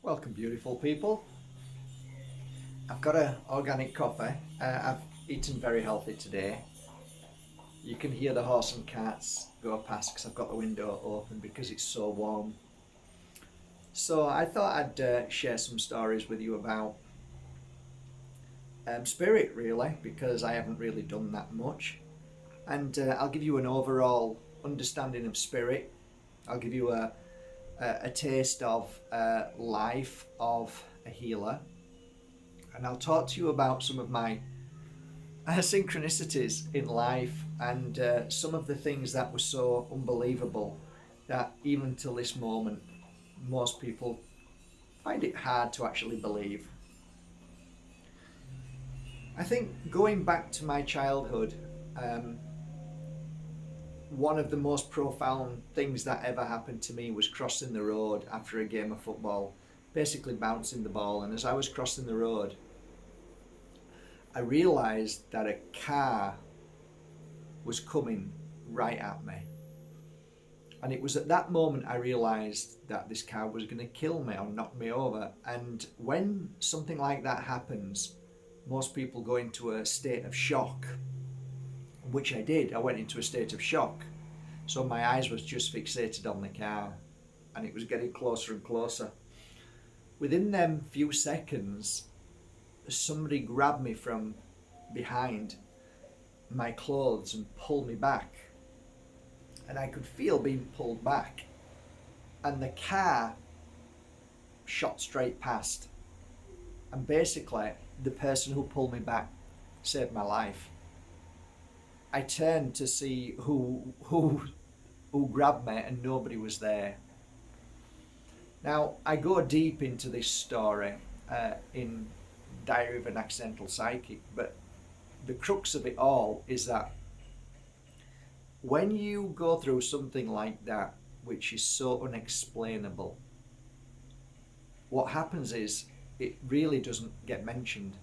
Welcome, beautiful people. I've got an organic coffee. I've eaten very healthy today. You can hear the horse and cats go past because I've got the window open because it's so warm. So I thought I'd share some stories with you about spirit, really, because I haven't really done that much. And I'll give you an overall understanding of spirit. I'll give you a taste of life of a healer, and I'll talk to you about some of my synchronicities in life and some of the things that were so unbelievable that even till this moment most people find it hard to actually believe. I think going back to my childhood, um, one of the most profound things that ever happened to me was crossing the road after a game of football, basically bouncing the ball, and as I was crossing the road I realised that a car was coming right at me. And it was at that moment I realised that this car was going to kill me or knock me over. And when something like that happens, most people go into a state of shock, which I did. I went into a state of shock. So my eyes was just fixated on the car, and it was getting closer and closer. Within them few seconds, somebody grabbed me from behind my clothes and pulled me back, and I could feel being pulled back, and the car shot straight past, and basically the person who pulled me back saved my life. I turned to see who grabbed me, and nobody was there. Now I go deep into this story in Diary of an Accidental Psychic, but the crux of it all is that when you go through something like that, which is so unexplainable, what happens is it really doesn't get mentioned.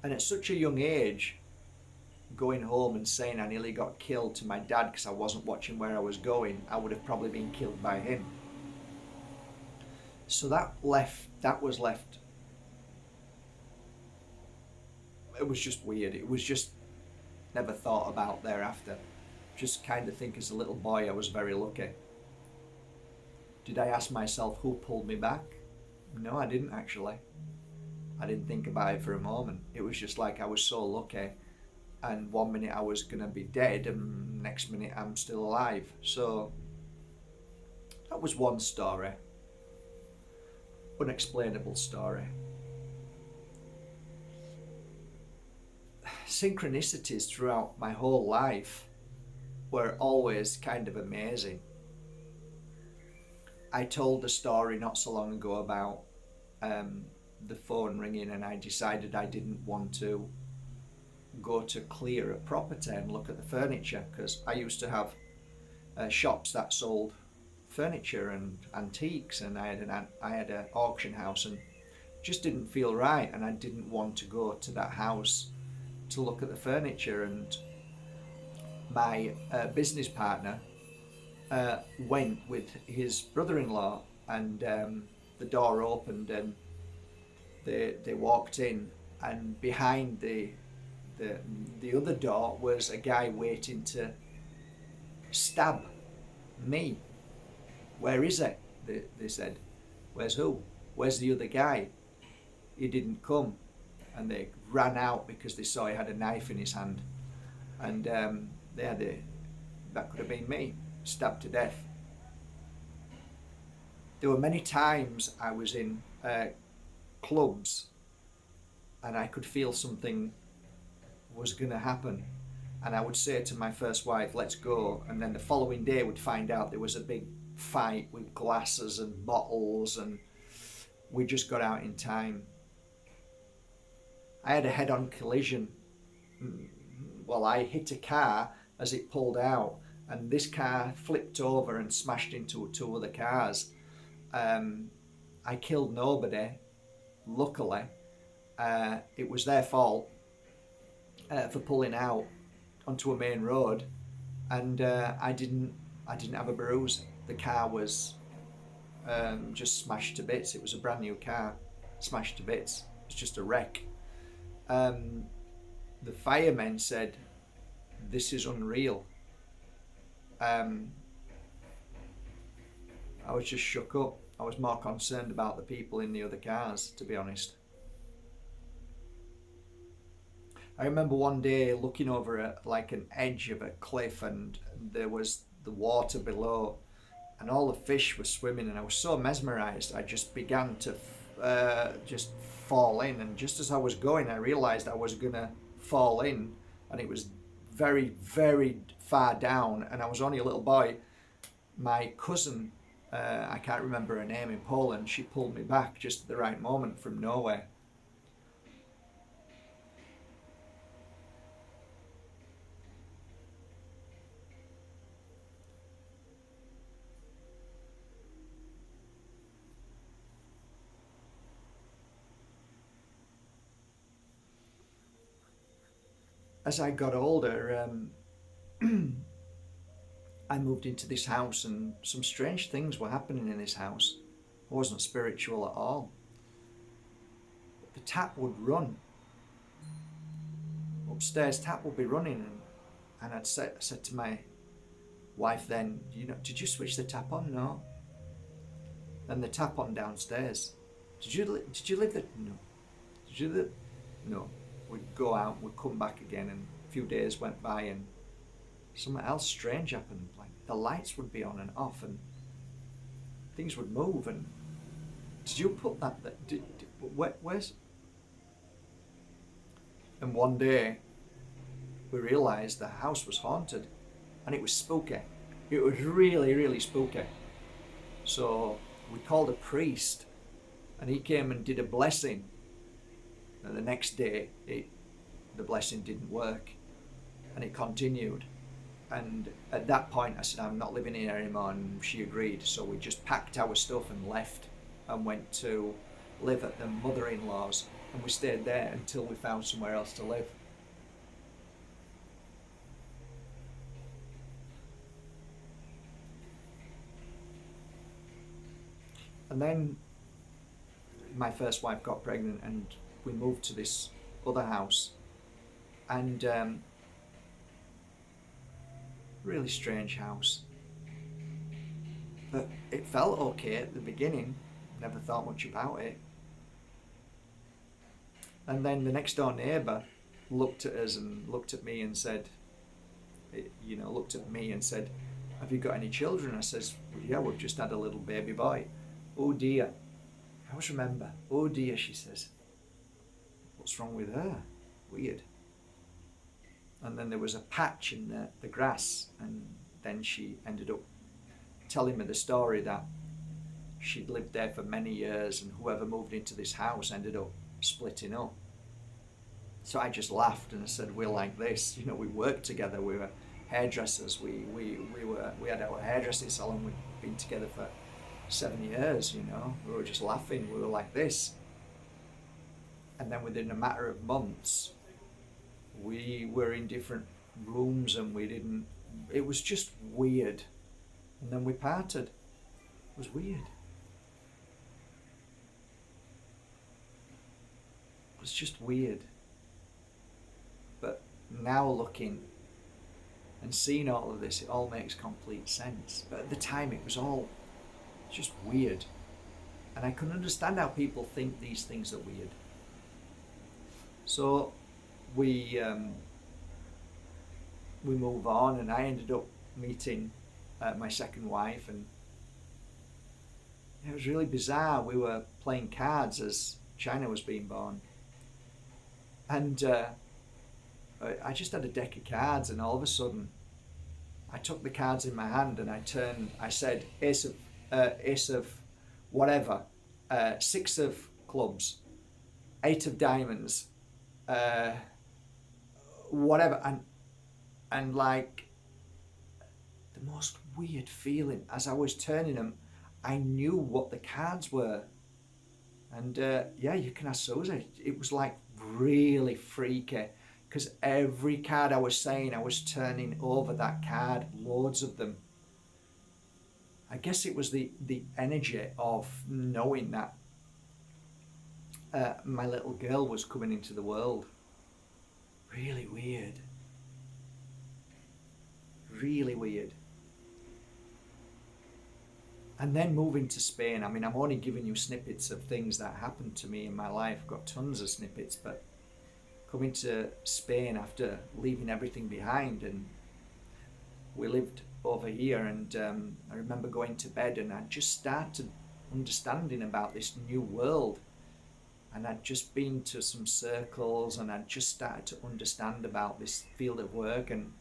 And at such a young age, going home and saying I nearly got killed to my dad because I wasn't watching where I was going, I would have probably been killed by him. So that was left. It was just weird. It was just never thought about thereafter. Just kind of think as a little boy I was very lucky. Did I ask myself who pulled me back? No, I didn't actually. I didn't think about it for a moment. It was just like I was so lucky, and one minute I was going to be dead and next minute I'm still alive. So that was one story. Unexplainable story. Synchronicities throughout my whole life were always kind of amazing. I told a story not so long ago about the phone ringing, and I decided I didn't want to go to clear a property and look at the furniture, because I used to have shops that sold furniture and antiques, and I had an auction house, and just didn't feel right, and I didn't want to go to that house to look at the furniture. And my business partner went with his brother-in-law, and the door opened and they walked in, and behind the other door was a guy waiting to stab me. Where is it? They said. Where's who? Where's the other guy? He didn't come. And they ran out because they saw he had a knife in his hand, and that could have been me, stabbed to death. There were many times I was in clubs and I could feel something was going to happen, and I would say to my first wife, let's go, and then the following day would find out there was a big fight with glasses and bottles, and we just got out in time. I had a head-on collision. Well, I hit a car as it pulled out, and this car flipped over and smashed into two other cars. I killed nobody, luckily. It was their fault for pulling out onto a main road, and I didn't have a bruise. The car was just smashed to bits. It was a brand new car, smashed to bits. It's just a wreck. The firemen said, "This is unreal." I was just shook up. I was more concerned about the people in the other cars, to be honest. I remember one day looking over like an edge of a cliff, and there was the water below, and all the fish were swimming, and I was so mesmerized I just began to just fall in, and just as I was going I realized I was gonna fall in, and it was very, very far down, and I was only a little boy. My cousin, I can't remember her name, in Poland, she pulled me back just at the right moment from nowhere. As I got older, I moved into this house, and some strange things were happening in this house. It wasn't spiritual at all. The tap would run. Upstairs tap would be running, and I said to my wife then, did you switch the tap on? No. Then the tap on downstairs. Did you leave the? No. Did you leave? No. We'd go out, we'd come back again, and a few days went by, and something else strange happened. Like the lights would be on and off, and things would move. And did you put that? Where's? And one day, we realised the house was haunted, and it was spooky. It was really, really spooky. So we called a priest, and he came and did a blessing. And the next day, the blessing didn't work, and it continued. And at that point, I said, "I'm not living here anymore," and she agreed. So we just packed our stuff and left, and went to live at the mother-in-law's, and we stayed there until we found somewhere else to live. And then my first wife got pregnant, and we moved to this other house, and really strange house, but it felt okay at the beginning. Never thought much about it. And then the next door neighbour looked at us and looked at me and said, "Have you got any children?" I says, "Well, yeah, we've just had a little baby boy." "Oh dear." I always remember, "Oh dear," she says. What's wrong with her? Weird. And then there was a patch in the grass, and then she ended up telling me the story that she'd lived there for many years, and whoever moved into this house ended up splitting up. So I just laughed and I said, "We're like this, we worked together, we were hairdressers, we had our hairdressing salon, we'd been together for 7 years, we were just laughing, we were like this." And then within a matter of months, we were in different rooms, and it was just weird. And then we parted. It was weird. It was just weird. But now looking and seeing all of this, it all makes complete sense. But at the time, it was all just weird. And I couldn't understand how people think these things are weird. So we move on, and I ended up meeting my second wife, and it was really bizarre. We were playing cards as China was being born, and I just had a deck of cards, and all of a sudden I took the cards in my hand and I said ace of whatever, 6 of clubs, 8 of diamonds, whatever, and like the most weird feeling as I was turning them, I knew what the cards were, and you can ask Susie. It was like really freaky, because every card I was saying, I was turning over that card, loads of them, I guess it was the energy of knowing that my little girl was coming into the world. Really weird. Really weird. And then moving to Spain, I mean, I'm only giving you snippets of things that happened to me in my life. I've got tons of snippets, but coming to Spain after leaving everything behind, and we lived over here, and I remember going to bed and I just started understanding about this new world, and I'd just been to some circles and I'd just started to understand about this field of work. And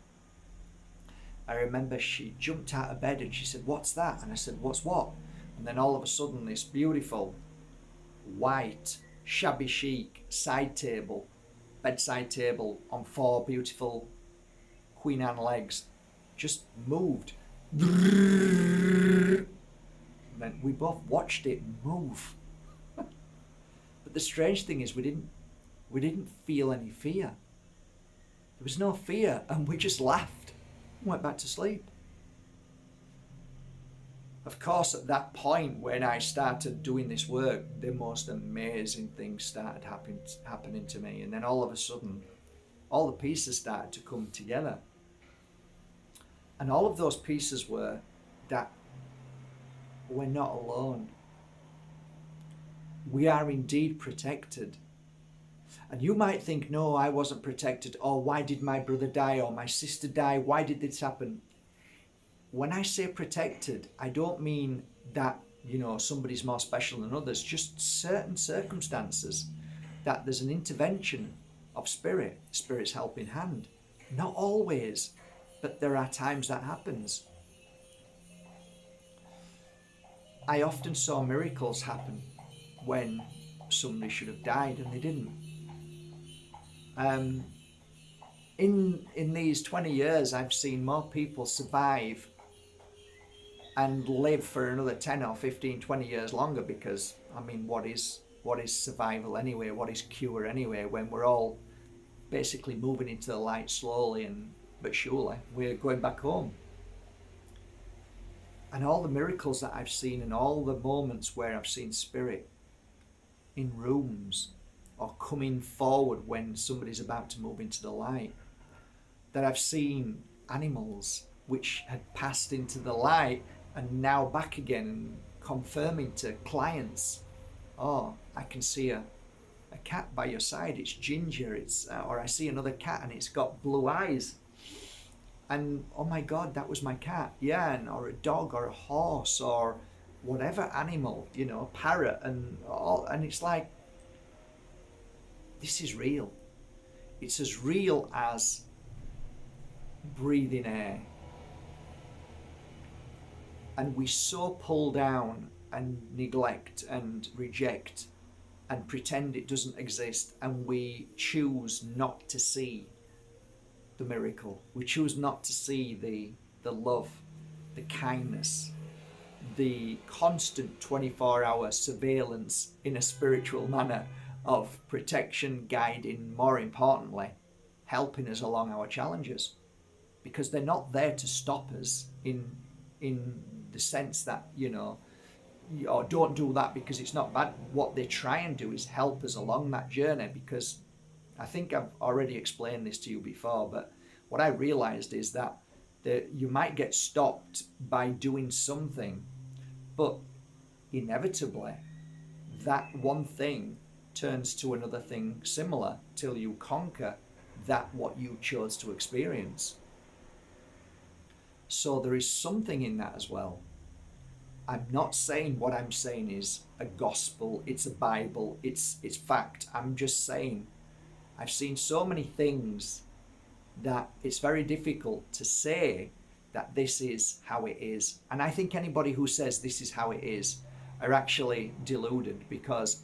I remember she jumped out of bed and she said, "What's that?" And I said, "What's what?" And then all of a sudden this beautiful white shabby chic bedside table on 4 beautiful Queen Anne legs just moved. And then we both watched it move. But the strange thing is we didn't feel any fear. There was no fear, and we just laughed and went back to sleep. Of course, at that point when I started doing this work, the most amazing things started happening to me, and then all of a sudden all the pieces started to come together. And all of those pieces were that we're not alone. We are indeed protected. And you might think, no, I wasn't protected, or why did my brother die, or my sister die, why did this happen? When I say protected, I don't mean that, somebody's more special than others, just certain circumstances, that there's an intervention of Spirit's helping hand. Not always, but there are times that happens. I often saw miracles happen when somebody should have died and they didn't. In these 20 years, I've seen more people survive and live for another 10 or 15, 20 years longer, because, I mean, what is survival anyway? What is cure anyway, when we're all basically moving into the light slowly but surely? We're going back home. And all the miracles that I've seen, and all the moments where I've seen Spirit in rooms or coming forward when somebody's about to move into the light, that I've seen animals which had passed into the light and now back again, and confirming to clients, "Oh, I can see a cat by your side, it's ginger, or I see another cat and it's got blue eyes, and oh my God, that was my cat." Yeah, or a dog or a horse or whatever animal, a parrot, and it's like, this is real. It's as real as breathing air. And we so pull down and neglect and reject and pretend it doesn't exist, and we choose not to see the miracle. We choose not to see the love, the kindness, the constant 24-hour surveillance in a spiritual manner of protection, guiding, more importantly, helping us along our challenges. Because they're not there to stop us in the sense that, or don't do that because it's not bad. What they try and do is help us along that journey, because I think I've already explained this to you before, but what I realized is that you might get stopped by doing something, but inevitably that one thing turns to another thing similar till you conquer that what you chose to experience. So there is something in that as well. I'm not saying what I'm saying is a gospel, it's a Bible, it's fact. I'm just saying I've seen so many things that it's very difficult to say that this is how it is. And I think anybody who says this is how it is are actually deluded, because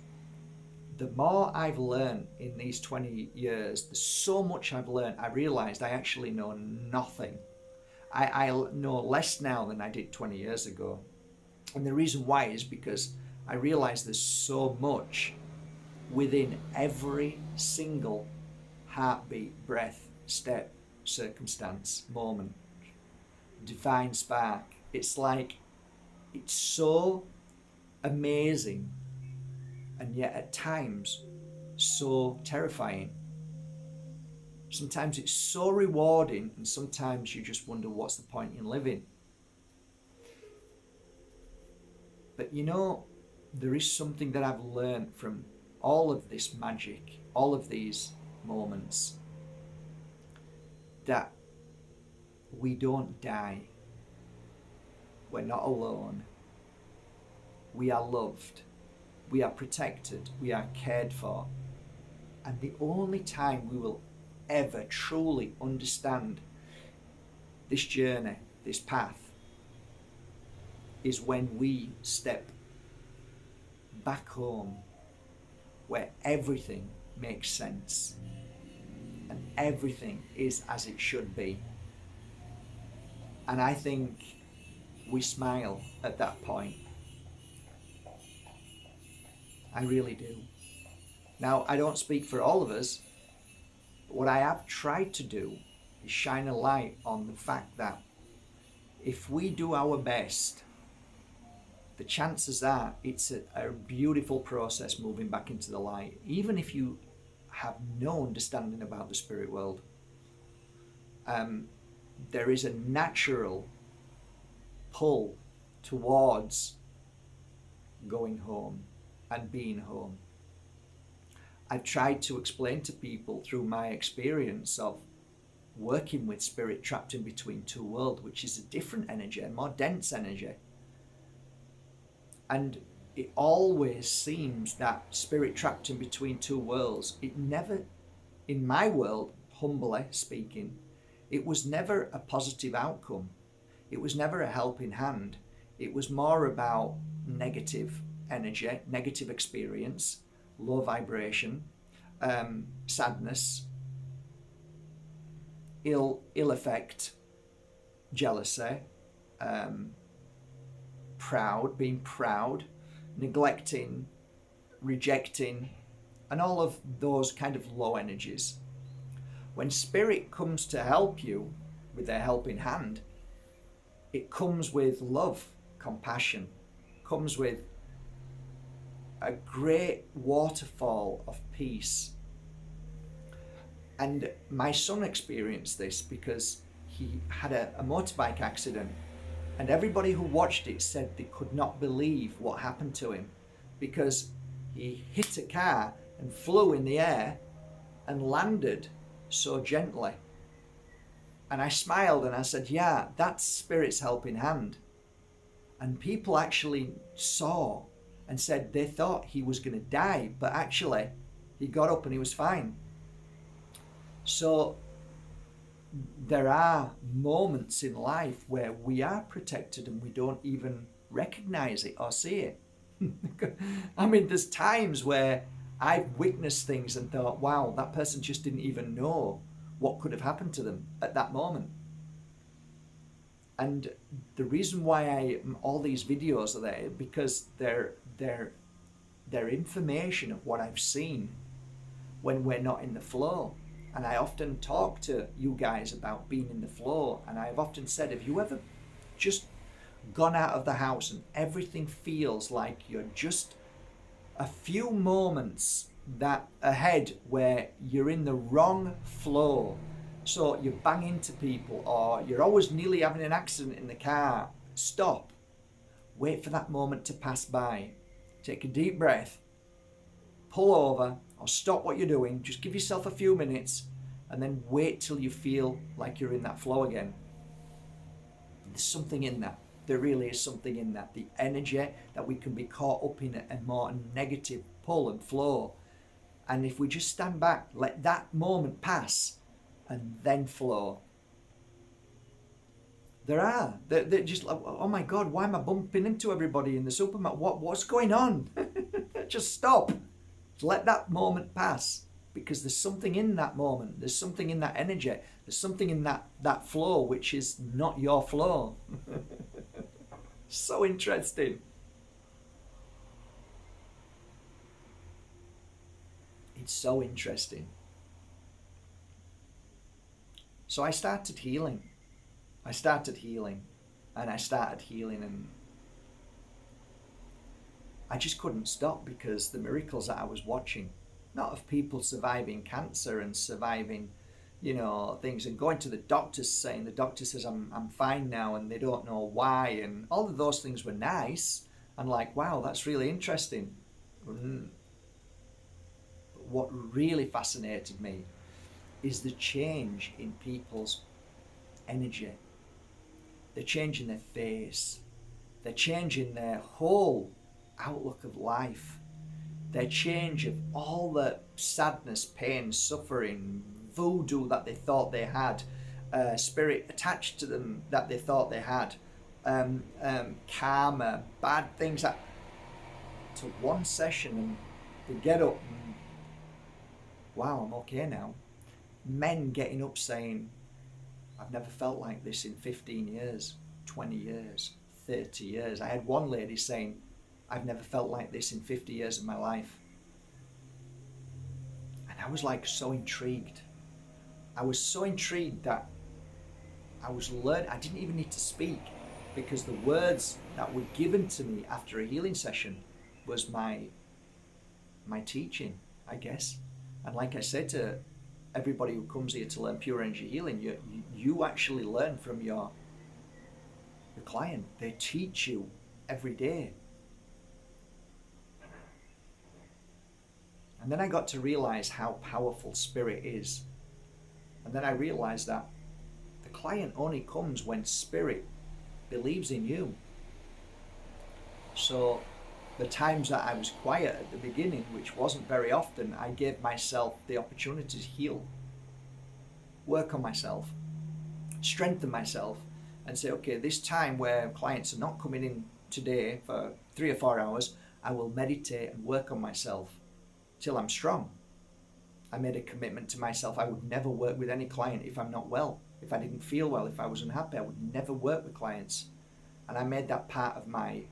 the more I've learned in these 20 years, there's so much I've learned, I realized I actually know nothing. I know less now than I did 20 years ago. And the reason why is because I realize there's so much within every single heartbeat, breath, step, circumstance, moment, divine spark. It's like It's so amazing, and yet at times so terrifying. Sometimes it's so rewarding, and sometimes you just wonder what's the point in living. But you know, there is something that I've learned from all of this magic, all of these moments, that we don't die. We're not alone. We are loved. We are protected. We are cared for. And the only time we will ever truly understand this journey, this path, is when we step back home, where everything makes sense and everything is as it should be. And I think we smile at that point. I really do. Now, I don't speak for all of us, but what I have tried to do is shine a light on the fact that if we do our best, the chances are it's a beautiful process moving back into the light, even if you have no understanding about the spirit world. There is a natural pull towards going home and being home. I've tried to explain to people through my experience of working with spirit trapped in between two worlds, which is a different energy, a more dense energy. And it always seems that spirit trapped in between two worlds, it never, in my world, humbly speaking, it was never a positive outcome. It was never a helping hand. It was more about negative energy, negative experience, low vibration, sadness, ill effect, jealousy, being proud, neglecting, rejecting, and all of those kind of low energies. When spirit comes to help you with their helping hand, it comes with love, compassion, comes with a great waterfall of peace. And my son experienced this because he had a motorbike accident, and everybody who watched it said they could not believe what happened to him, because he hit a car and flew in the air and landed so gently. And I smiled and I said, yeah, that's Spirit's helping hand. And people actually saw and said they thought he was going to die, but actually he got up and he was fine. So there are moments in life where we are protected and we don't even recognize it or see it. I mean, there's times where I've witnessed things and thought, wow, that person just didn't even know what could have happened to them at that moment. And the reason why all these videos are there, because they're information of what I've seen when we're not in the flow. And I often talk to you guys about being in the flow, and I've often said, have you ever just gone out of the house and everything feels like you're just a few moments that ahead where you're in the wrong flow? So you bang into people, or you're always nearly having an accident in the car. Stop. Wait for that moment to pass by. Take a deep breath. Pull over or stop what you're doing. Just give yourself a few minutes and then wait till you feel like you're in that flow again. There's something in that. There really is something in that. The energy that we can be caught up in a more negative pull and flow. And if we just stand back, let that moment pass and then flow. They're just like, oh my God, why am I bumping into everybody in the supermarket? What's going on? Just stop. Let that moment pass, because there's something in that moment. There's something in that energy. There's something in that flow which is not your flow. So interesting. It's so interesting. So I started healing. And I just couldn't stop because the miracles that I was watching, not of people surviving cancer and surviving, things, and going to the doctors saying the doctor says I'm fine now and they don't know why, and all of those things were nice and like, wow, that's really interesting. But what really fascinated me is the change in people's energy, the change in their face, the change in their whole outlook of life, their change of all the sadness, pain, suffering, voodoo that they thought they had, spirit attached to them that they thought they had, karma, bad things, that to one session, and they get up and, wow, I'm okay now. Men getting up saying, I've never felt like this in 15 years, 20 years, 30 years. I had one lady saying, I've never felt like this in 50 years of my life. And I was like so intrigued. I was so intrigued that I didn't even need to speak, because the words that were given to me after a healing session was my teaching, I guess. And like I said to everybody who comes here to learn pure energy healing, you actually learn from your client. They teach you every day. And then I got to realize how powerful spirit is. And then I realized that the client only comes when spirit believes in you. So the times that I was quiet at the beginning, which wasn't very often, I gave myself the opportunity to heal, work on myself, strengthen myself, and say, okay, this time where clients are not coming in today for 3 or 4 hours, I will meditate and work on myself till I'm strong. I made a commitment to myself. I would never work with any client if I'm not well, if I didn't feel well, if I was unhappy. I would never work with clients. And I made that part of my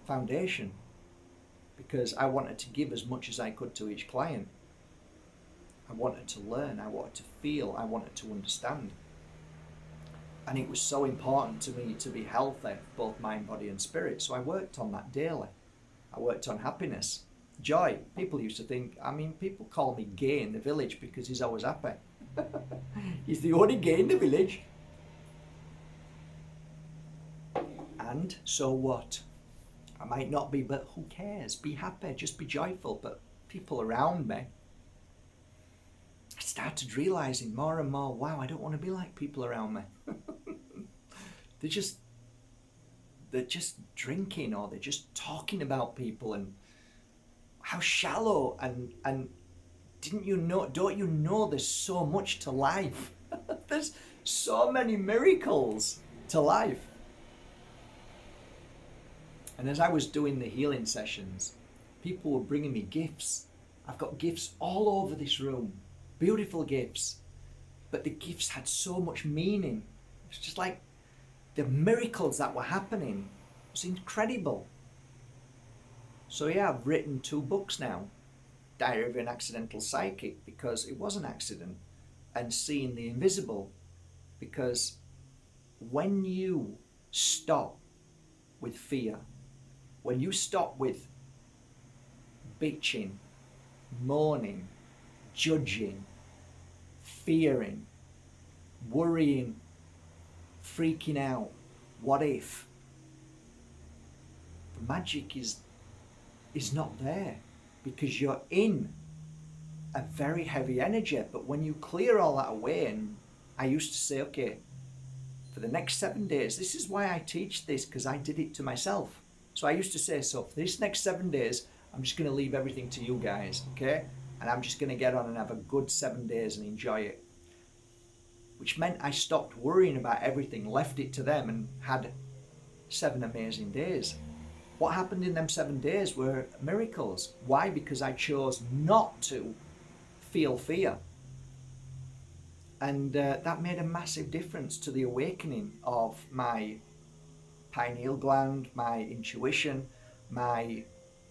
foundation because I wanted to give as much as I could to each client. I wanted to learn, I wanted to feel, I wanted to understand. And it was so important to me to be healthy, both mind, body and spirit. So I worked on that daily. I worked on happiness, joy. People used to think, people call me gay in the village because he's always happy. He's the only gay in the village. And so what? I might not be, but who cares? Be happy, just be joyful. But people around me, I started realizing more and more, wow, I don't want to be like people around me. They're just drinking, or they're just talking about people and how shallow, and don't you know there's so much to life? There's so many miracles to life. And as I was doing the healing sessions, people were bringing me gifts. I've got gifts all over this room, beautiful gifts, but the gifts had so much meaning. It's just like the miracles that were happening. It was incredible. So yeah, I've written 2 books now. Diary of an Accidental Psychic, because it was an accident, and Seeing the Invisible, because when you stop with fear, when you stop with bitching, moaning, judging, fearing, worrying, freaking out, what if? The magic is not there, because you're in a very heavy energy. But when you clear all that away, and I used to say, okay, for the next 7 days, this is why I teach this, because I did it to myself. So I used to say, so for this next 7 days, I'm just going to leave everything to you guys, okay? And I'm just going to get on and have a good 7 days and enjoy it. Which meant I stopped worrying about everything, left it to them, and had 7 amazing days. What happened in them 7 days were miracles. Why? Because I chose not to feel fear. And that made a massive difference to the awakening of my pineal gland, my intuition, my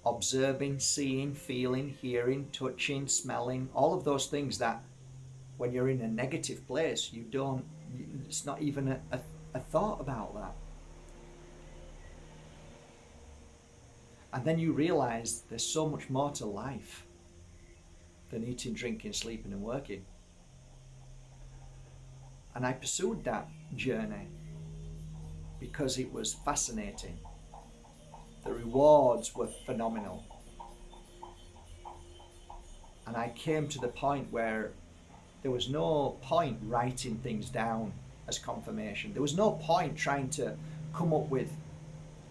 observing, seeing, feeling, hearing, touching, smelling, all of those things that when you're in a negative place, it's not even a thought about that. And then you realize there's so much more to life than eating, drinking, sleeping and working. And I pursued that journey because it was fascinating. The rewards were phenomenal. And I came to the point where there was no point writing things down as confirmation. There was no point trying to come up with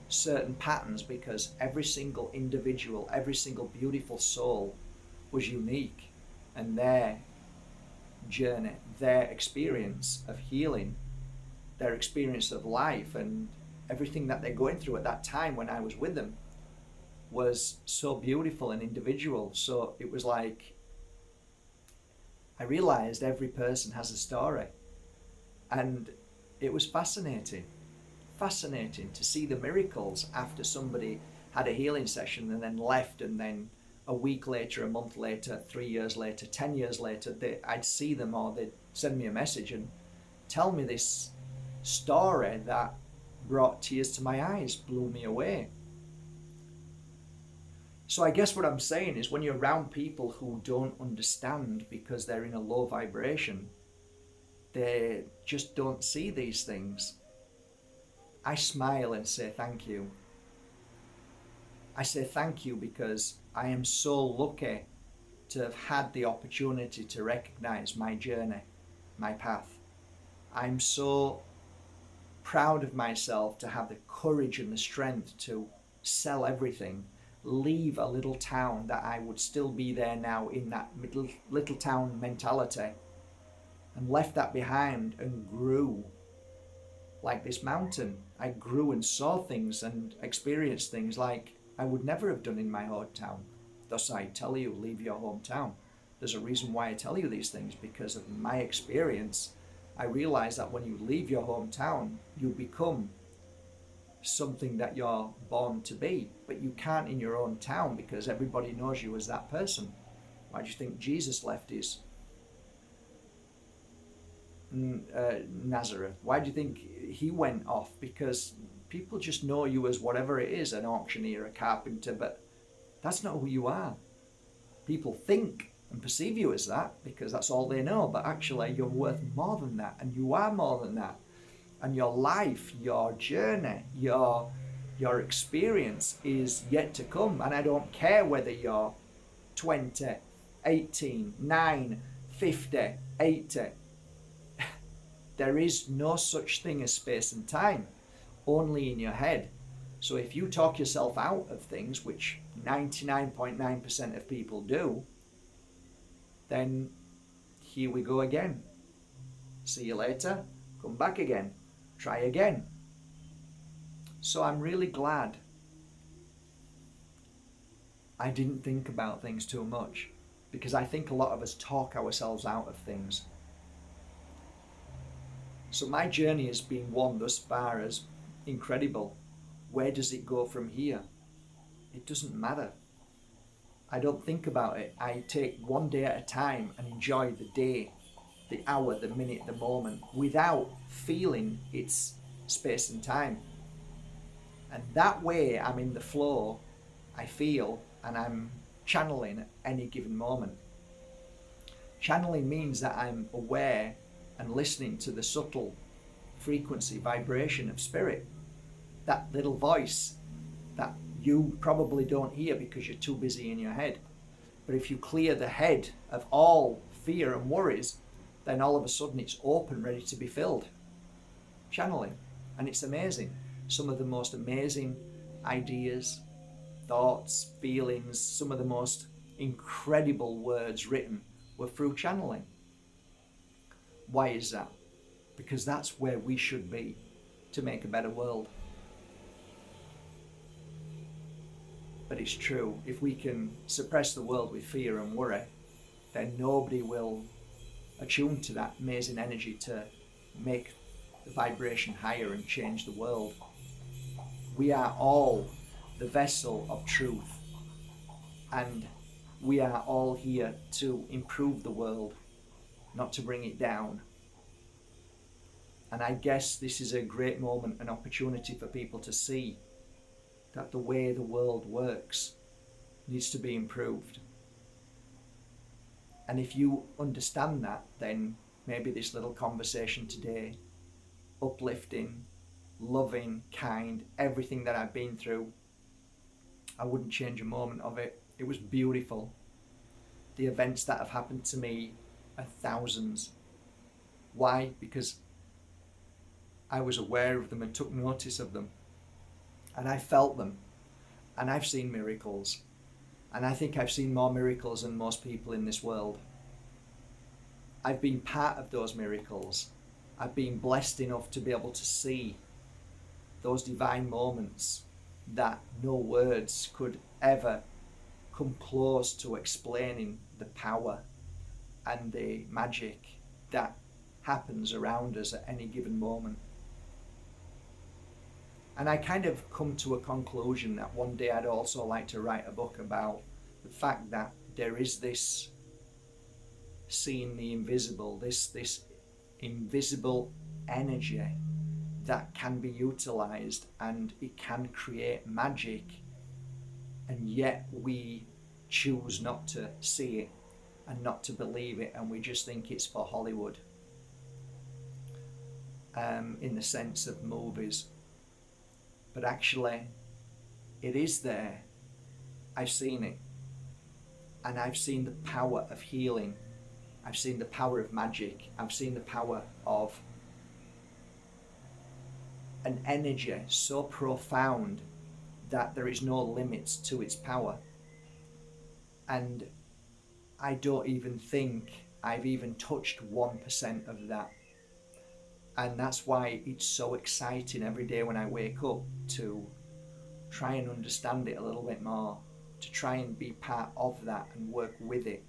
certain patterns, because every single individual, every single beautiful soul was unique, and their journey, their experience of healing, their experience of life, and everything that they're going through at that time when I was with them was so beautiful and individual. So it was like I realized every person has a story, and it was fascinating to see the miracles after somebody had a healing session and then left, and then a week later, a month later, 3 years later, 10 years later, I'd see them, or they'd send me a message and tell me this story that brought tears to my eyes, blew me away. So I guess what I'm saying is, when you're around people who don't understand because they're in a low vibration, they just don't see these things. I smile and say thank you. I say thank you because I am so lucky to have had the opportunity to recognize my journey, my path. I'm so proud of myself to have the courage and the strength to sell everything, leave a little town that I would still be there now in that little town mentality, and left that behind and grew like this mountain. I grew and saw things and experienced things like I would never have done in my hometown. Thus I tell you, leave your hometown. There's a reason why I tell you these things, because of my experience. I realize that when you leave your hometown, you become something that you're born to be, but you can't in your own town because everybody knows you as that person. Why do you think Jesus left his Nazareth? Why do you think he went off? Because people just know you as whatever it is, an auctioneer, a carpenter, but that's not who you are. People think and perceive you as that because that's all they know, but actually you're worth more than that, and you are more than that. And your life, your journey, your experience is yet to come. And I don't care whether you're 20, 18, 9, 50, 80. There is no such thing as space and time, only in your head. So if you talk yourself out of things, which 99.9% of people do, then here we go again. See you later, come back again, try again. So I'm really glad I didn't think about things too much, because I think a lot of us talk ourselves out of things. So my journey has been one thus far as incredible. Where does it go from here? It doesn't matter. I don't think about it. I take one day at a time and enjoy the day, the hour, the minute, the moment, without feeling its space and time. And that way I'm in the flow, I feel, and I'm channeling at any given moment. Channeling means that I'm aware and listening to the subtle frequency, vibration of spirit. That little voice that you probably don't hear because you're too busy in your head. But if you clear the head of all fear and worries, then all of a sudden it's open, ready to be filled. Channeling. And it's amazing. Some of the most amazing ideas, thoughts, feelings, some of the most incredible words written were through channeling. Why is that? Because that's where we should be to make a better world. But it's true, if we can suppress the world with fear and worry, then nobody will attune to that amazing energy to make the vibration higher and change the world. We are all the vessel of truth, and we are all here to improve the world, not to bring it down. And I guess this is a great moment, an opportunity for people to see that the way the world works needs to be improved. And if you understand that, then maybe this little conversation today, uplifting, loving, kind, everything that I've been through, I wouldn't change a moment of it. It was beautiful. The events that have happened to me are thousands. Why? Because I was aware of them and took notice of them. And I felt them. And I've seen miracles. And I think I've seen more miracles than most people in this world. I've been part of those miracles. I've been blessed enough to be able to see those divine moments that no words could ever come close to explaining the power and the magic that happens around us at any given moment. And I kind of come to a conclusion that one day I'd also like to write a book about the fact that there is this seeing the invisible, this invisible energy that can be utilized, and it can create magic, and yet we choose not to see it and not to believe it, and we just think it's for Hollywood, in the sense of movies. But actually, it is there. I've seen it. And I've seen the power of healing. I've seen the power of magic. I've seen the power of an energy so profound that there is no limits to its power. And I don't even think I've even touched 1% of that. And that's why it's so exciting every day when I wake up to try and understand it a little bit more, to try and be part of that and work with it,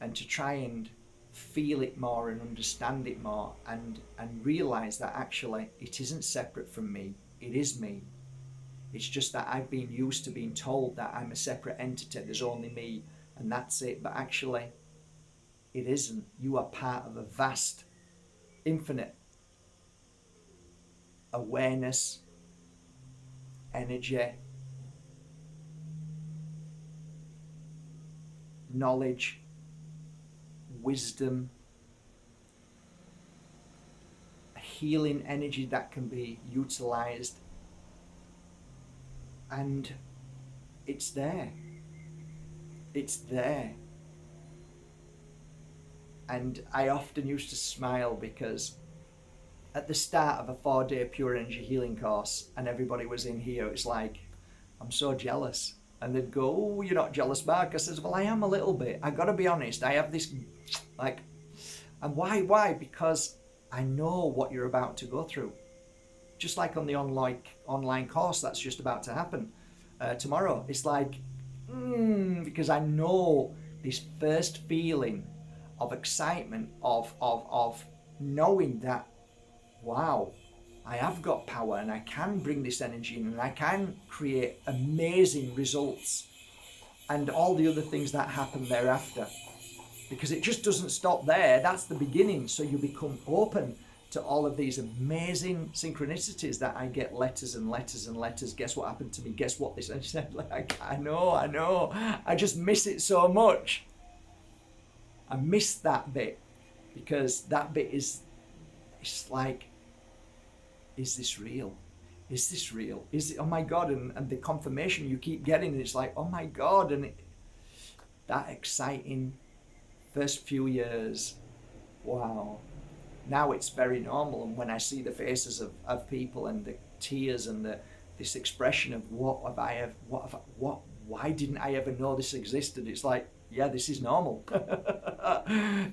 and to try and feel it more and understand it more, and realize that actually it isn't separate from me, it is me. It's just that I've been used to being told that I'm a separate entity, there's only me and that's it, but actually it isn't. You are part of a vast, infinite awareness, energy, knowledge, wisdom, a healing energy that can be utilized, and it's there. It's there. And I often used to smile because at the start of a 4-day pure energy healing course and everybody was in here, it's like, I'm so jealous. And they'd go, oh, you're not jealous, Mark? I says, well, I am a little bit. I got to be honest. I have this, like, and why? Because I know what you're about to go through. Just like on the online course that's just about to happen tomorrow. It's like, because I know this first feeling of excitement, of knowing that, wow, I have got power and I can bring this energy in and I can create amazing results and all the other things that happen thereafter. Because it just doesn't stop there. That's the beginning. So you become open to all of these amazing synchronicities that I get letters and letters and letters. Guess what happened to me? Guess what this? And like, I know. I just miss it so much. I miss that bit because that bit it's like, is this real? Is this real? Is it, oh my God, and the confirmation you keep getting, and it's like, oh my God, and that exciting first few years, wow. Now it's very normal, and when I see the faces of people and the tears and this expression of why didn't I ever know this existed? It's like, yeah, this is normal.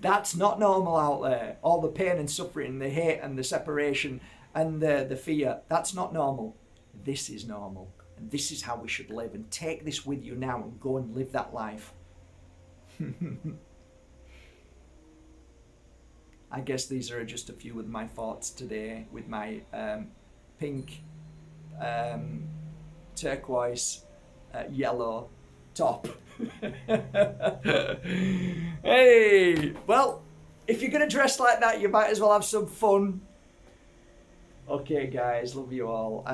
That's not normal out there. All the pain and suffering, the hate and the separation and the fear, that's not normal. This is normal. And this is how we should live. And take this with you now and go and live that life. I guess these are just a few of my thoughts today with my pink, turquoise, yellow top. Hey, well, if you're going to dress like that, you might as well have some fun. Okay, guys, love you all.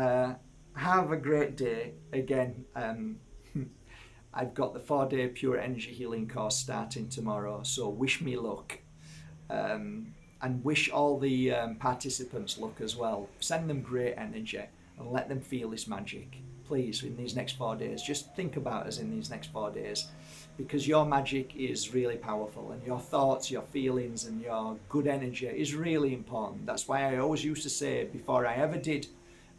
have a great day. Again, I've got the 4-day Pure Energy Healing course starting tomorrow, so wish me luck. And wish all the participants luck as well. Send them great energy and let them feel this magic. Please, in these next 4 days, just think about us in these next 4 days, because your magic is really powerful, and your thoughts, your feelings, and your good energy is really important. That's why I always used to say, before I ever did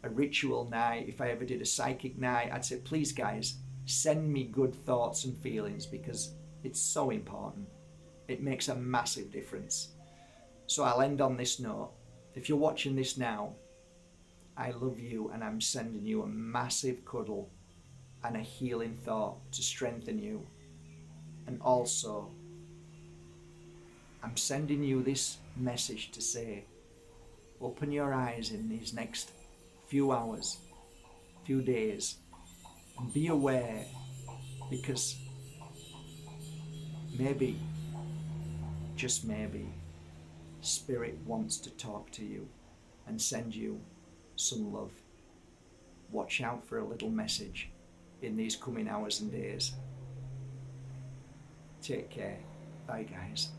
a ritual night, if I ever did a psychic night, I'd say, please guys, send me good thoughts and feelings, because it's so important. It makes a massive difference. So I'll end on this note. If you're watching this now, I love you, and I'm sending you a massive cuddle and a healing thought to strengthen you. And also, I'm sending you this message to say, open your eyes in these next few hours, few days, and be aware, because maybe, just maybe, Spirit wants to talk to you and send you some love. Watch out for a little message in these coming hours and days. Take care. Bye guys.